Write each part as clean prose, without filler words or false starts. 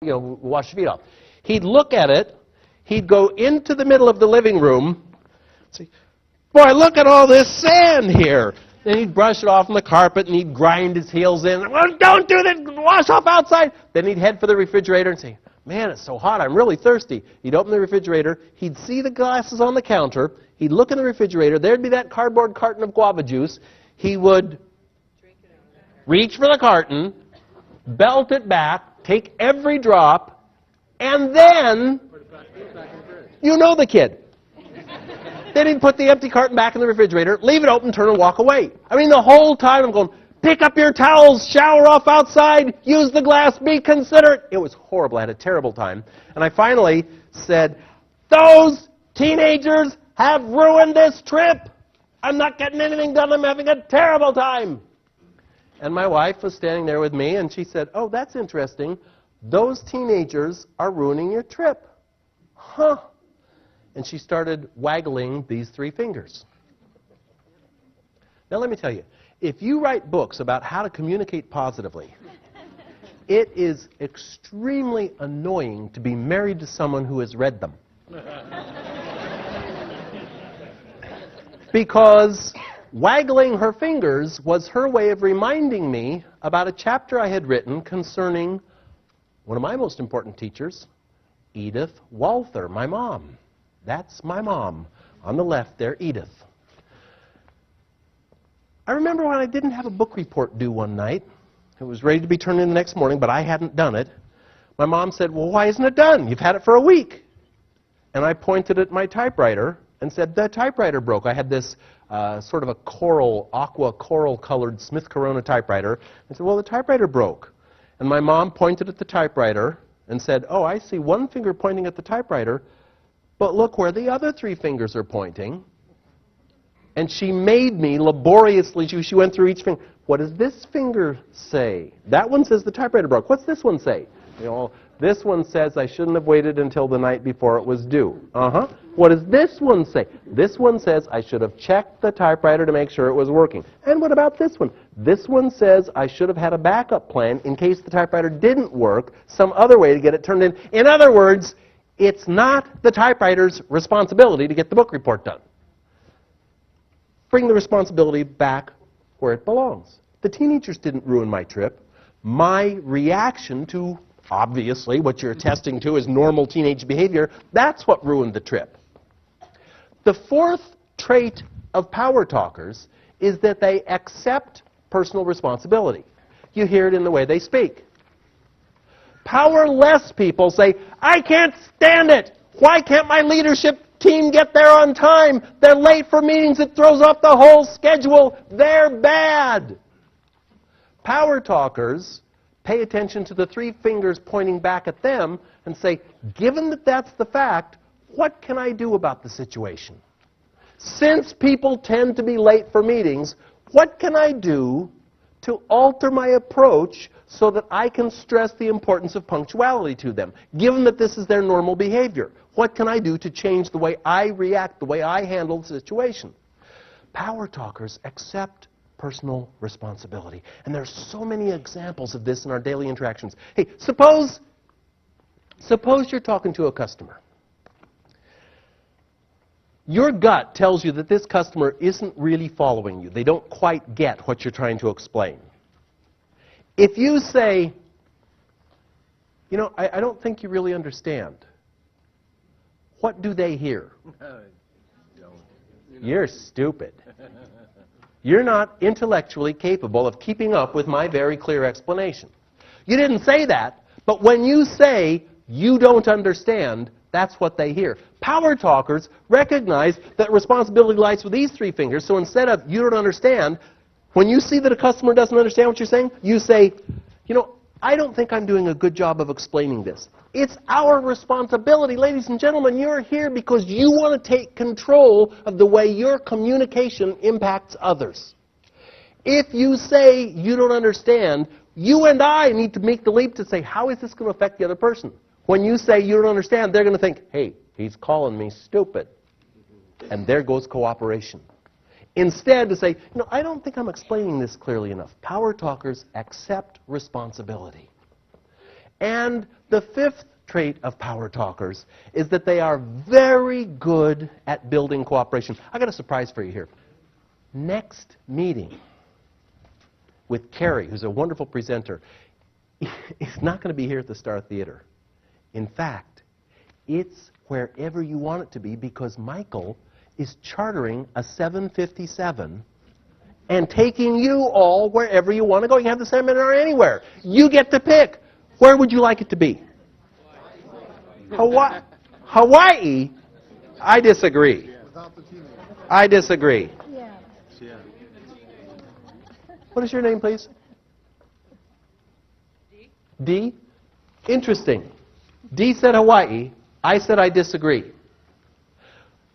wash your feet off. He'd look at it, he'd go into the middle of the living room, say, boy, look at all this sand here. Then he'd brush it off on the carpet and he'd grind his heels in. Well, don't do that, wash off outside. Then he'd head for the refrigerator and say, man, it's so hot, I'm really thirsty. He'd open the refrigerator, he'd see the glasses on the counter, he'd look in the refrigerator, there'd be that cardboard carton of guava juice. He would reach for the carton, belt it back, take every drop, and then, you know the kid. Then he'd put the empty carton back in the refrigerator, leave it open, turn and walk away. I mean, the whole time I'm going, pick up your towels, shower off outside, use the glass, be considerate. It was horrible. I had a terrible time. And I finally said, those teenagers have ruined this trip. I'm not getting anything done. I'm having a terrible time. And my wife was standing there with me, and she said, oh, that's interesting. Those teenagers are ruining your trip. Huh. And she started waggling these three fingers. Now, let me tell you, if you write books about how to communicate positively, it is extremely annoying to be married to someone who has read them. Because waggling her fingers was her way of reminding me about a chapter I had written concerning one of my most important teachers, Edith Walther, my mom. That's my mom. On the left there, Edith. I remember when I didn't have a book report due one night. It was ready to be turned in the next morning, but I hadn't done it. My mom said, well, why isn't it done? You've had it for a week. And I pointed at my typewriter and said, the typewriter broke. I had this sort of a aqua coral-colored Smith Corona typewriter. I said, well, the typewriter broke. And my mom pointed at the typewriter and said, oh, I see one finger pointing at the typewriter, but look where the other three fingers are pointing. And she made me laboriously, she went through each finger. What does this finger say? That one says the typewriter broke. What's this one say? This one says I shouldn't have waited until the night before it was due. What does this one say? This one says I should have checked the typewriter to make sure it was working. And what about this one? This one says I should have had a backup plan in case the typewriter didn't work, some other way to get it turned in. In other words, it's not the typewriter's responsibility to get the book report done. Bring the responsibility back where it belongs. The teenagers didn't ruin my trip. My reaction to, obviously, what you're attesting to is normal teenage behavior, that's what ruined the trip. The fourth trait of power talkers is that they accept personal responsibility. You hear it in the way they speak. Powerless people say, I can't stand it. Why can't my leadership team get there on time? They're late for meetings. It throws off the whole schedule. They're bad. Power talkers pay attention to the three fingers pointing back at them and say, given that that's the fact, what can I do about the situation? Since people tend to be late for meetings, what can I do to alter my approach so that I can stress the importance of punctuality to them, given that this is their normal behavior? What can I do to change the way I react, the way I handle the situation? Power talkers accept personal responsibility. And there's so many examples of this in our daily interactions. Hey, suppose you're talking to a customer. Your gut tells you that this customer isn't really following you. They don't quite get what you're trying to explain. If you say, I don't think you really understand, what do they hear? You're stupid. You're not intellectually capable of keeping up with my very clear explanation. You didn't say that, but when you say you don't understand, that's what they hear. Power talkers recognize that responsibility lies with these three fingers, so instead of you don't understand, when you see that a customer doesn't understand what you're saying, you say, I don't think I'm doing a good job of explaining this. It's our responsibility. Ladies and gentlemen, you're here because you want to take control of the way your communication impacts others. If you say you don't understand, you and I need to make the leap to say, how is this going to affect the other person? When you say you don't understand, they're going to think, hey, he's calling me stupid. And there goes cooperation. Instead, to say, I don't think I'm explaining this clearly enough. Power talkers accept responsibility. And the fifth trait of power talkers is that they are very good at building cooperation. I got a surprise for you here. Next meeting with Carrie, who's a wonderful presenter, is not going to be here at the Star Theater. In fact, it's wherever you want it to be, because Michael is chartering a 757 and taking you all wherever you want to go. You can have the seminar anywhere. You get to pick. Where would you like it to be? Hawaii? I disagree. I disagree. What is your name, please? D? Interesting. D said Hawaii. I said I disagree.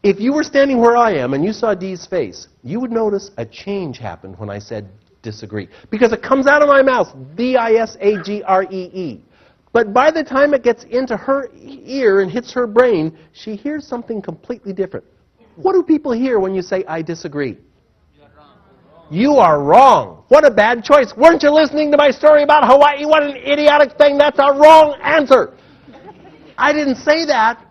If you were standing where I am and you saw D's face, you would notice a change happened when I said disagree. Because it comes out of my mouth, D-I-S-A-G-R-E-E. But by the time it gets into her ear and hits her brain, she hears something completely different. What do people hear when you say, I disagree? You are wrong. What a bad choice. Weren't you listening to my story about Hawaii? What an idiotic thing. That's a wrong answer. I didn't say that.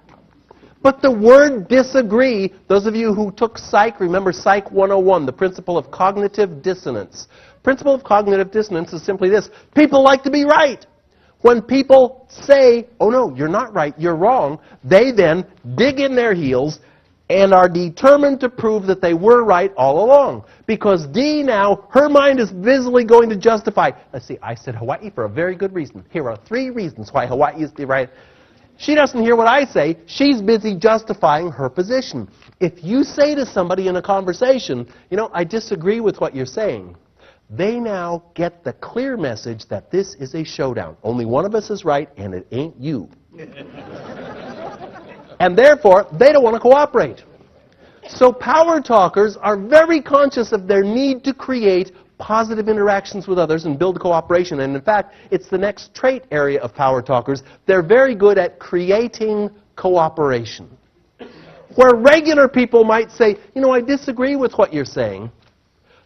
But the word disagree, those of you who took Psych, remember Psych 101, the principle of cognitive dissonance. Principle of cognitive dissonance is simply this. People like to be right. When people say, oh no, you're not right, you're wrong, they then dig in their heels and are determined to prove that they were right all along. Because D now, her mind is visibly going to justify. Let's see, I said Hawaii for a very good reason. Here are 3 reasons why Hawaii is the right. She doesn't hear what I say. She's busy justifying her position. If you say to somebody in a conversation, you know, I disagree with what you're saying, they now get the clear message that this is a showdown. Only one of us is right, and it ain't you. And therefore, they don't want to cooperate. So power talkers are very conscious of their need to create positive interactions with others and build cooperation. And in fact, it's the next trait area of power talkers. They're very good at creating cooperation. Where regular people might say, you know, I disagree with what you're saying,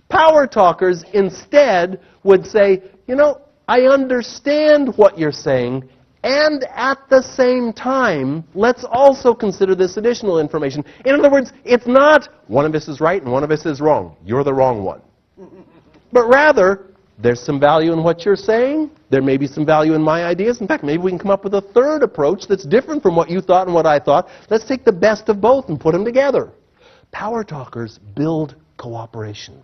power talkers instead would say, you know, I understand what you're saying, and at the same time, let's also consider this additional information. In other words, it's not one of us is right and one of us is wrong. You're the wrong one. But rather, there's some value in what you're saying. There may be some value in my ideas. In fact, maybe we can come up with a third approach that's different from what you thought and what I thought. Let's take the best of both and put them together. Power talkers build cooperation.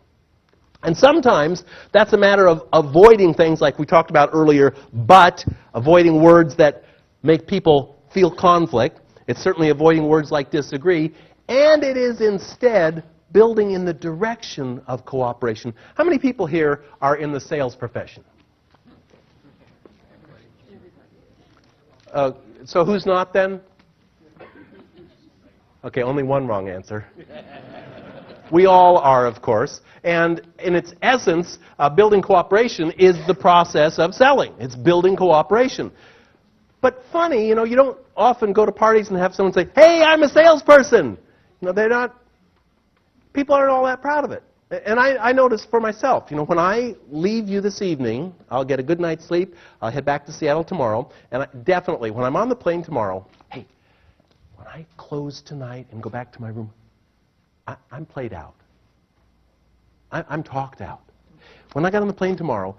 And sometimes that's a matter of avoiding things like we talked about earlier, but avoiding words that make people feel conflict. It's certainly avoiding words like disagree. And it is instead building in the direction of cooperation. How many people here are in the sales profession? So who's not then? Okay, only one wrong answer. We all are, of course. And in its essence, building cooperation is the process of selling. It's building cooperation. But funny, you know, you don't often go to parties and have someone say, hey, I'm a salesperson. You know, they're not. People aren't all that proud of it. And I notice for myself, you know, when I leave you this evening, I'll get a good night's sleep, I'll head back to Seattle tomorrow, and definitely, when I'm on the plane tomorrow, hey, when I close tonight and go back to my room, I'm played out. I'm talked out. When I get on the plane tomorrow,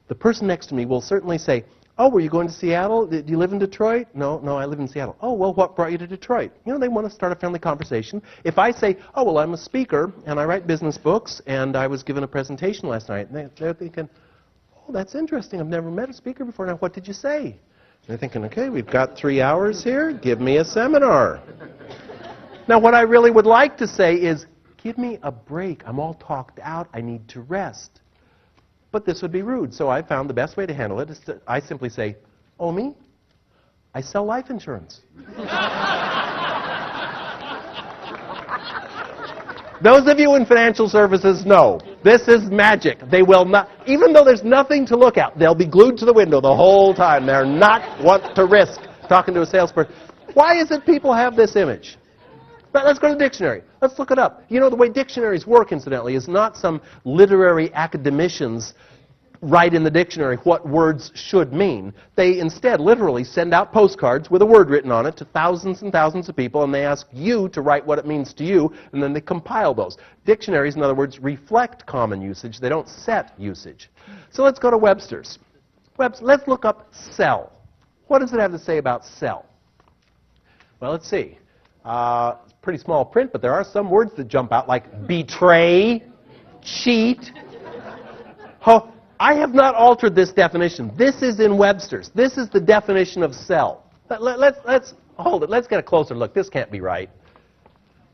the person next to me will certainly say, oh, were you going to Seattle? Do you live in Detroit? No, I live in Seattle. Oh, well, what brought you to Detroit? You know, they want to start a friendly conversation. If I say, oh, well, I'm a speaker, and I write business books, and I was given a presentation last night, and they're thinking, oh, that's interesting. I've never met a speaker before. Now, what did you say? And they're thinking, okay, we've got 3 hours here. Give me a seminar. Now, what I really would like to say is, give me a break. I'm all talked out. I need to rest. But this would be rude, so I found the best way to handle it is I simply say, oh, me? I sell life insurance. Those of you in financial services know, this is magic. They will not, even though there's nothing to look at, they'll be glued to the window the whole time. They're not want to risk talking to a salesperson. Why is it people have this image? Let's go to the dictionary. Let's look it up. You know, the way dictionaries work, incidentally, is not some literary academician's write in the dictionary what words should mean. They instead literally send out postcards with a word written on it to thousands and thousands of people, and they ask you to write what it means to you, and then they compile those. Dictionaries, in other words, reflect common usage. They don't set usage. So let's go to Webster's. Let's look up sell. What does it have to say about sell? Well, let's see. It's pretty small print, but there are some words that jump out, like betray, cheat. Oh, I have not altered this definition. This is in Webster's. This is the definition of sell. Let's hold it. Let's get a closer look. This can't be right.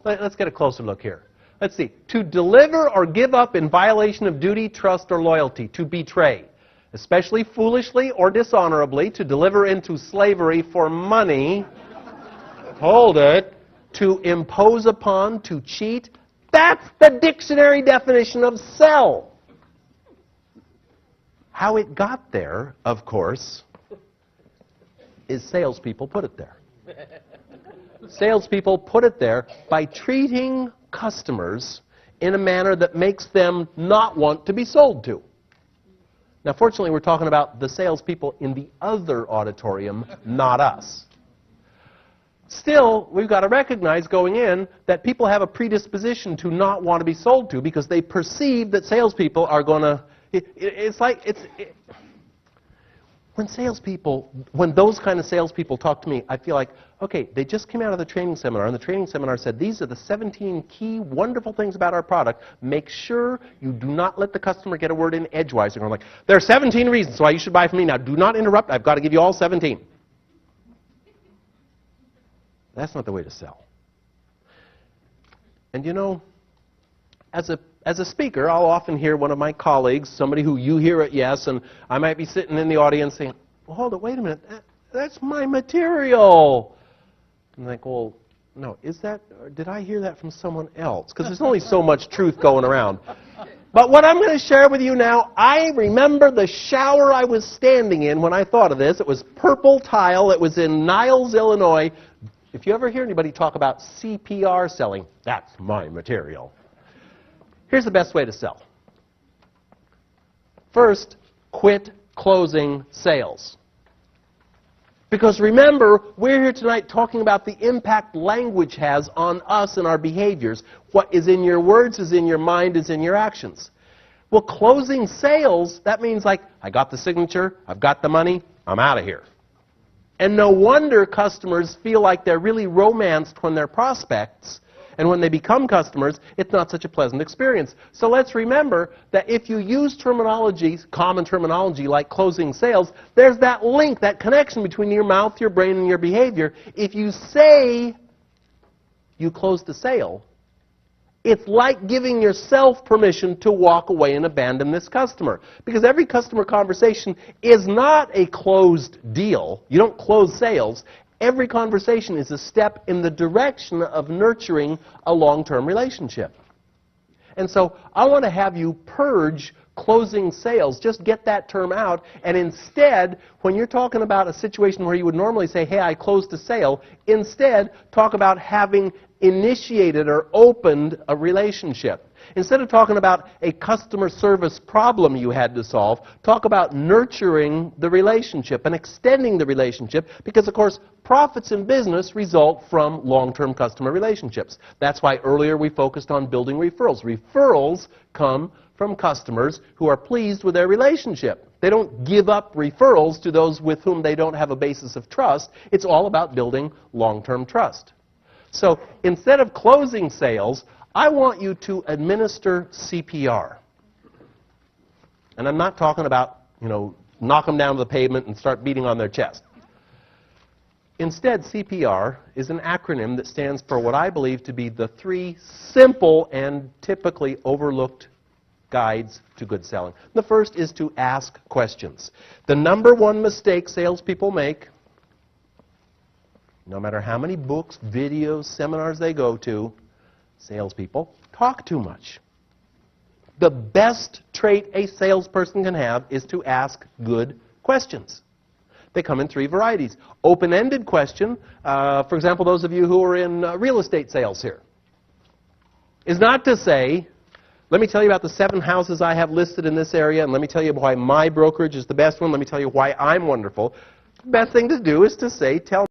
Let's get a closer look here. Let's see. To deliver or give up in violation of duty, trust, or loyalty. To betray, especially foolishly or dishonorably. To deliver into slavery for money. Hold it. To impose upon, to cheat. That's the dictionary definition of sell. How it got there, of course, is salespeople put it there. Salespeople put it there by treating customers in a manner that makes them not want to be sold to. Now, fortunately, we're talking about the salespeople in the other auditorium, not us. Still, we've got to recognize going in that people have a predisposition to not want to be sold to because they perceive that salespeople are going to... When those kind of salespeople talk to me, I feel like, okay, they just came out of the training seminar, and the training seminar said, these are the 17 key wonderful things about our product. Make sure you do not let the customer get a word in edgewise. They're going like, there are 17 reasons why you should buy from me. Now, do not interrupt. I've got to give you all 17. That's not the way to sell. And you know, as a speaker, I'll often hear one of my colleagues, somebody who you hear at Yes, and I might be sitting in the audience saying, well, hold it, wait a minute, that's my material. I'm like, well, no, is that, or did I hear that from someone else? Because there's only so much truth going around. But what I'm going to share with you now, I remember the shower I was standing in when I thought of this. It was purple tile. It was in Niles, Illinois. If you ever hear anybody talk about CPR selling, that's my material. Here's the best way to sell. First, quit closing sales. Because remember, we're here tonight talking about the impact language has on us and our behaviors. What is in your words is in your mind, is in your actions. Well, closing sales, that means like, I got the signature, I've got the money, I'm out of here. And no wonder customers feel like they're really romanced when they're prospects. And when they become customers, it's not such a pleasant experience. So let's remember that if you use terminology, common terminology like closing sales, there's that link, that connection between your mouth, your brain, and your behavior. If you say you closed the sale, it's like giving yourself permission to walk away and abandon this customer. Because every customer conversation is not a closed deal. You don't close sales. Every conversation is a step in the direction of nurturing a long-term relationship. And so I want to have you purge closing sales. Just get that term out. And instead, when you're talking about a situation where you would normally say, hey, I closed a sale, instead talk about having initiated or opened a relationship. Instead of talking about a customer service problem you had to solve, talk about nurturing the relationship and extending the relationship because, of course, profits in business result from long-term customer relationships. That's why earlier we focused on building referrals. Referrals come from customers who are pleased with their relationship. They don't give up referrals to those with whom they don't have a basis of trust. It's all about building long-term trust. So instead of closing sales, I want you to administer CPR. And I'm not talking about, knock them down to the pavement and start beating on their chest. Instead, CPR is an acronym that stands for what I believe to be the 3 simple and typically overlooked guides to good selling. The first is to ask questions. The number one mistake salespeople make, no matter how many books, videos, seminars they go to, salespeople talk too much. The best trait a salesperson can have is to ask good questions. They come in 3 varieties. Open-ended question, for example, those of you who are in real estate sales here, is not to say, Let me tell you about the 7 houses I have listed in this area, and let me tell you why my brokerage is the best one. Let me tell you why I'm wonderful. The best thing to do is to say, tell